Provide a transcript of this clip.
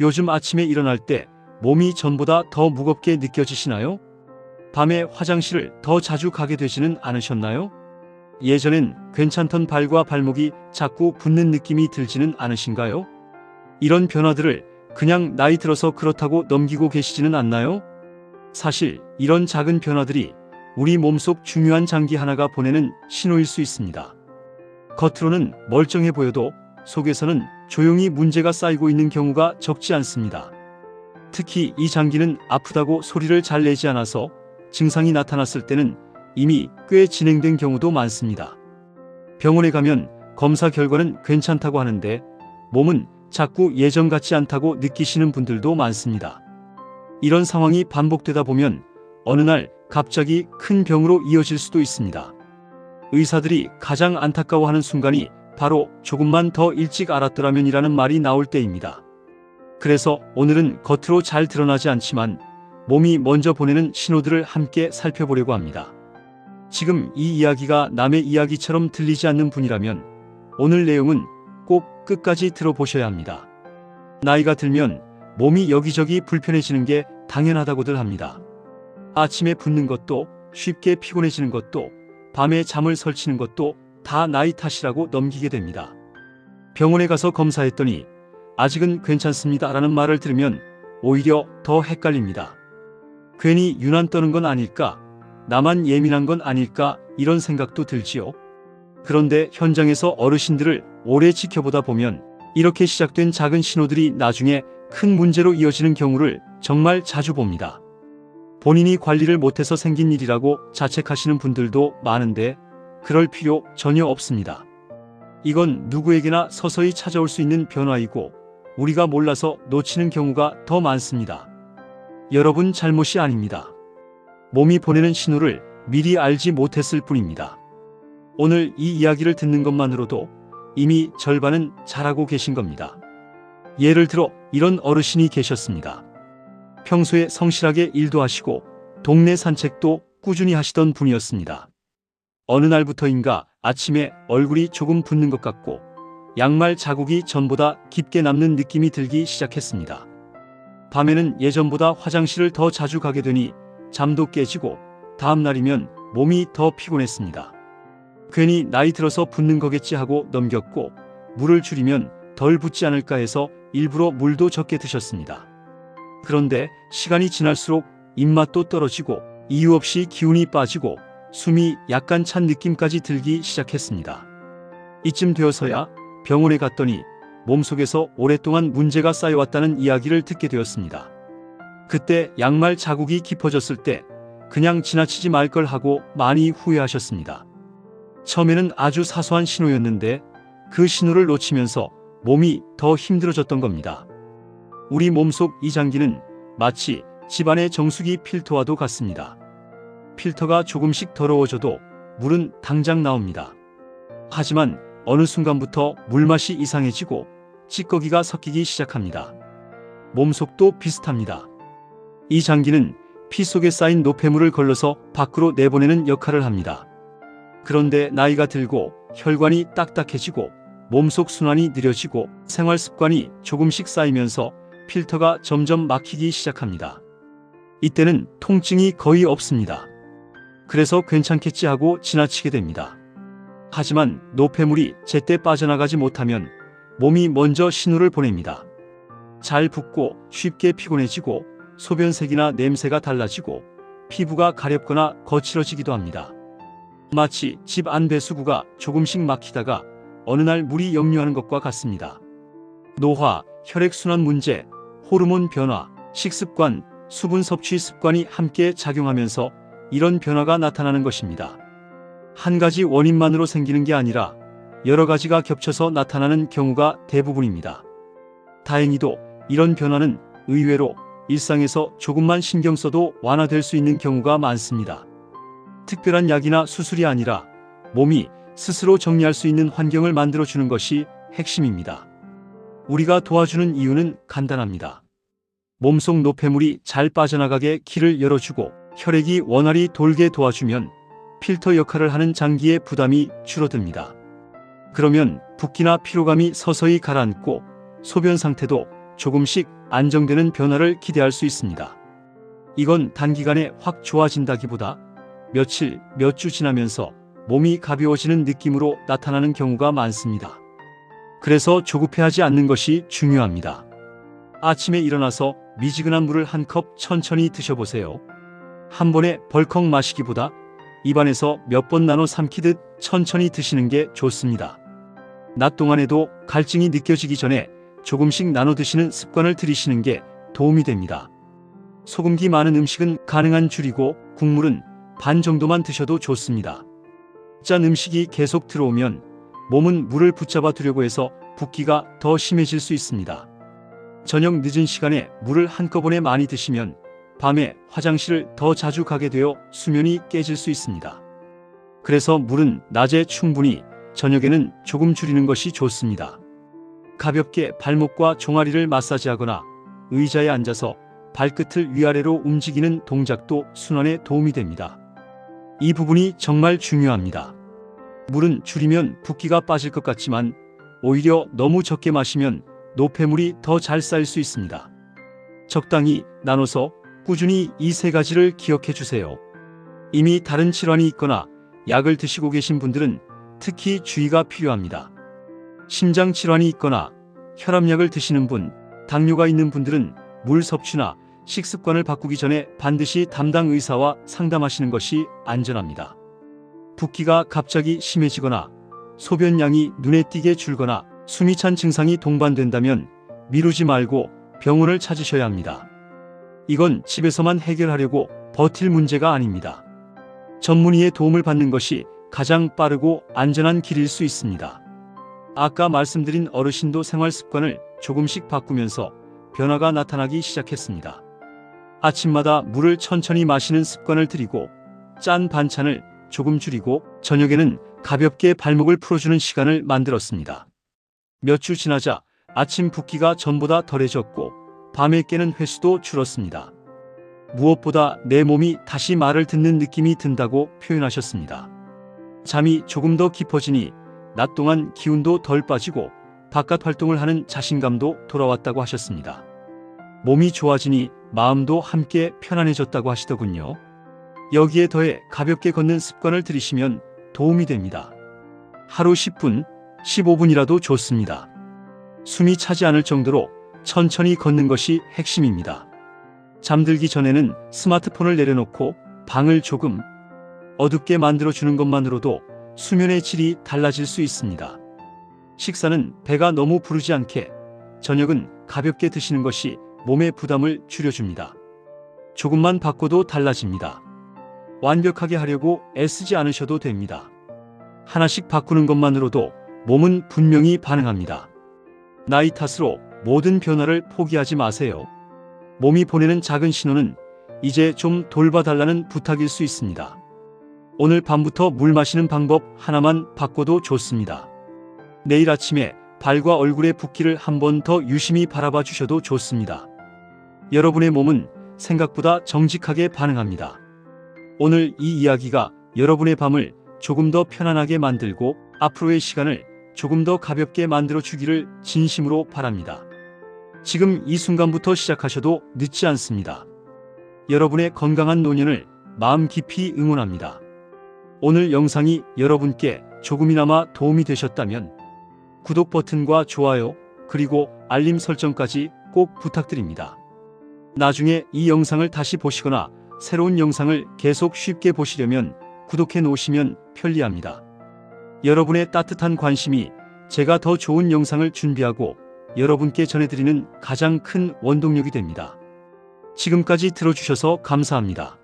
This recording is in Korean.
요즘 아침에 일어날 때 몸이 전보다 더 무겁게 느껴지시나요? 밤에 화장실을 더 자주 가게 되지는 않으셨나요? 예전엔 괜찮던 발과 발목이 자꾸 붓는 느낌이 들지는 않으신가요? 이런 변화들을 그냥 나이 들어서 그렇다고 넘기고 계시지는 않나요? 사실 이런 작은 변화들이 우리 몸속 중요한 장기 하나가 보내는 신호일 수 있습니다. 겉으로는 멀쩡해 보여도 속에서는 조용히 문제가 쌓이고 있는 경우가 적지 않습니다. 특히 이 장기는 아프다고 소리를 잘 내지 않아서 증상이 나타났을 때는 이미 꽤 진행된 경우도 많습니다. 병원에 가면 검사 결과는 괜찮다고 하는데 몸은 자꾸 예전 같지 않다고 느끼시는 분들도 많습니다. 이런 상황이 반복되다 보면 어느 날 갑자기 큰 병으로 이어질 수도 있습니다. 의사들이 가장 안타까워하는 순간이 바로 조금만 더 일찍 알았더라면이라는 말이 나올 때입니다. 그래서 오늘은 겉으로 잘 드러나지 않지만 몸이 먼저 보내는 신호들을 함께 살펴보려고 합니다. 지금 이 이야기가 남의 이야기처럼 들리지 않는 분이라면 오늘 내용은 꼭 끝까지 들어보셔야 합니다. 나이가 들면 몸이 여기저기 불편해지는 게 당연하다고들 합니다. 아침에 붓는 것도, 쉽게 피곤해지는 것도, 밤에 잠을 설치는 것도 다 나이 탓이라고 넘기게 됩니다. 병원에 가서 검사했더니 아직은 괜찮습니다 라는 말을 들으면 오히려 더 헷갈립니다. 괜히 유난 떠는 건 아닐까? 나만 예민한 건 아닐까? 이런 생각도 들지요. 그런데 현장에서 어르신들을 오래 지켜보다 보면 이렇게 시작된 작은 신호들이 나중에 큰 문제로 이어지는 경우를 정말 자주 봅니다. 본인이 관리를 못해서 생긴 일이라고 자책하시는 분들도 많은데 그럴 필요 전혀 없습니다. 이건 누구에게나 서서히 찾아올 수 있는 변화이고 우리가 몰라서 놓치는 경우가 더 많습니다. 여러분 잘못이 아닙니다. 몸이 보내는 신호를 미리 알지 못했을 뿐입니다. 오늘 이 이야기를 듣는 것만으로도 이미 절반은 잘하고 계신 겁니다. 예를 들어 이런 어르신이 계셨습니다. 평소에 성실하게 일도 하시고 동네 산책도 꾸준히 하시던 분이었습니다. 어느 날부터인가 아침에 얼굴이 조금 붓는 것 같고 양말 자국이 전보다 깊게 남는 느낌이 들기 시작했습니다. 밤에는 예전보다 화장실을 더 자주 가게 되니 잠도 깨지고 다음 날이면 몸이 더 피곤했습니다. 괜히 나이 들어서 붓는 거겠지 하고 넘겼고 물을 줄이면 덜 붓지 않을까 해서 일부러 물도 적게 드셨습니다. 그런데 시간이 지날수록 입맛도 떨어지고 이유 없이 기운이 빠지고 숨이 약간 찬 느낌까지 들기 시작했습니다. 이쯤 되어서야 병원에 갔더니 몸속에서 오랫동안 문제가 쌓여왔다는 이야기를 듣게 되었습니다. 그때 양말 자국이 깊어졌을 때 그냥 지나치지 말 걸 하고 많이 후회하셨습니다. 처음에는 아주 사소한 신호였는데 그 신호를 놓치면서 몸이 더 힘들어졌던 겁니다. 우리 몸속 이 장기는 마치 집안의 정수기 필터와도 같습니다. 필터가 조금씩 더러워져도 물은 당장 나옵니다. 하지만 어느 순간부터 물맛이 이상해지고 찌꺼기가 섞이기 시작합니다. 몸속도 비슷합니다. 이 장기는 피 속에 쌓인 노폐물을 걸러서 밖으로 내보내는 역할을 합니다. 그런데 나이가 들고 혈관이 딱딱해지고 몸속 순환이 느려지고 생활 습관이 조금씩 쌓이면서 필터가 점점 막히기 시작합니다. 이때는 통증이 거의 없습니다. 그래서 괜찮겠지 하고 지나치게 됩니다. 하지만 노폐물이 제때 빠져나가지 못하면 몸이 먼저 신호를 보냅니다. 잘 붓고 쉽게 피곤해지고 소변색이나 냄새가 달라지고 피부가 가렵거나 거칠어지기도 합니다. 마치 집 안 배수구가 조금씩 막히다가 어느 날 물이 역류하는 것과 같습니다. 노화, 혈액순환 문제, 호르몬 변화, 식습관, 수분 섭취 습관이 함께 작용하면서 이런 변화가 나타나는 것입니다. 한 가지 원인만으로 생기는 게 아니라 여러 가지가 겹쳐서 나타나는 경우가 대부분입니다. 다행히도 이런 변화는 의외로 일상에서 조금만 신경 써도 완화될 수 있는 경우가 많습니다. 특별한 약이나 수술이 아니라 몸이 스스로 정리할 수 있는 환경을 만들어주는 것이 핵심입니다. 우리가 도와주는 이유는 간단합니다. 몸속 노폐물이 잘 빠져나가게 길을 열어주고 혈액이 원활히 돌게 도와주면 필터 역할을 하는 장기의 부담이 줄어듭니다. 그러면 붓기나 피로감이 서서히 가라앉고 소변 상태도 조금씩 안정되는 변화를 기대할 수 있습니다. 이건 단기간에 확 좋아진다기보다 며칠, 몇 주 지나면서 몸이 가벼워지는 느낌으로 나타나는 경우가 많습니다. 그래서 조급해하지 않는 것이 중요합니다. 아침에 일어나서 미지근한 물을 한 컵 천천히 드셔보세요. 한 번에 벌컥 마시기보다 입안에서 몇 번 나눠 삼키듯 천천히 드시는 게 좋습니다. 낮 동안에도 갈증이 느껴지기 전에 조금씩 나눠 드시는 습관을 들이시는 게 도움이 됩니다. 소금기 많은 음식은 가능한 줄이고 국물은 반 정도만 드셔도 좋습니다. 짠 음식이 계속 들어오면 몸은 물을 붙잡아 두려고 해서 붓기가 더 심해질 수 있습니다. 저녁 늦은 시간에 물을 한꺼번에 많이 드시면 밤에 화장실을 더 자주 가게 되어 수면이 깨질 수 있습니다. 그래서 물은 낮에 충분히, 저녁에는 조금 줄이는 것이 좋습니다. 가볍게 발목과 종아리를 마사지하거나 의자에 앉아서 발끝을 위아래로 움직이는 동작도 순환에 도움이 됩니다. 이 부분이 정말 중요합니다. 물은 줄이면 붓기가 빠질 것 같지만 오히려 너무 적게 마시면 노폐물이 더 잘 쌓일 수 있습니다. 적당히 나눠서 꾸준히 이 세 가지를 기억해 주세요. 이미 다른 질환이 있거나 약을 드시고 계신 분들은 특히 주의가 필요합니다. 심장 질환이 있거나 혈압약을 드시는 분, 당뇨가 있는 분들은 물 섭취나 식습관을 바꾸기 전에 반드시 담당 의사와 상담하시는 것이 안전합니다. 붓기가 갑자기 심해지거나 소변량이 눈에 띄게 줄거나 숨이 찬 증상이 동반된다면 미루지 말고 병원을 찾으셔야 합니다. 이건 집에서만 해결하려고 버틸 문제가 아닙니다. 전문의의 도움을 받는 것이 가장 빠르고 안전한 길일 수 있습니다. 아까 말씀드린 어르신도 생활 습관을 조금씩 바꾸면서 변화가 나타나기 시작했습니다. 아침마다 물을 천천히 마시는 습관을 들이고 짠 반찬을 조금 줄이고 저녁에는 가볍게 발목을 풀어주는 시간을 만들었습니다. 몇 주 지나자 아침 붓기가 전보다 덜해졌고 밤에 깨는 횟수도 줄었습니다. 무엇보다 내 몸이 다시 말을 듣는 느낌이 든다고 표현하셨습니다. 잠이 조금 더 깊어지니 낮 동안 기운도 덜 빠지고 바깥 활동을 하는 자신감도 돌아왔다고 하셨습니다. 몸이 좋아지니 마음도 함께 편안해졌다고 하시더군요. 여기에 더해 가볍게 걷는 습관을 들이시면 도움이 됩니다. 하루 10분, 15분이라도 좋습니다. 숨이 차지 않을 정도로 천천히 걷는 것이 핵심입니다. 잠들기 전에는 스마트폰을 내려놓고 방을 조금 어둡게 만들어주는 것만으로도 수면의 질이 달라질 수 있습니다. 식사는 배가 너무 부르지 않게, 저녁은 가볍게 드시는 것이 몸의 부담을 줄여줍니다. 조금만 바꿔도 달라집니다. 완벽하게 하려고 애쓰지 않으셔도 됩니다. 하나씩 바꾸는 것만으로도 몸은 분명히 반응합니다. 나이 탓으로 모든 변화를 포기하지 마세요. 몸이 보내는 작은 신호는 이제 좀 돌봐달라는 부탁일 수 있습니다. 오늘 밤부터 물 마시는 방법 하나만 바꿔도 좋습니다. 내일 아침에 발과 얼굴의 붓기를 한 번 더 유심히 바라봐 주셔도 좋습니다. 여러분의 몸은 생각보다 정직하게 반응합니다. 오늘 이 이야기가 여러분의 밤을 조금 더 편안하게 만들고 앞으로의 시간을 조금 더 가볍게 만들어 주기를 진심으로 바랍니다. 지금 이 순간부터 시작하셔도 늦지 않습니다. 여러분의 건강한 노년을 마음 깊이 응원합니다. 오늘 영상이 여러분께 조금이나마 도움이 되셨다면 구독 버튼과 좋아요, 그리고 알림 설정까지 꼭 부탁드립니다. 나중에 이 영상을 다시 보시거나 새로운 영상을 계속 쉽게 보시려면 구독해 놓으시면 편리합니다. 여러분의 따뜻한 관심이 제가 더 좋은 영상을 준비하고 여러분께 전해드리는 가장 큰 원동력이 됩니다. 지금까지 들어주셔서 감사합니다.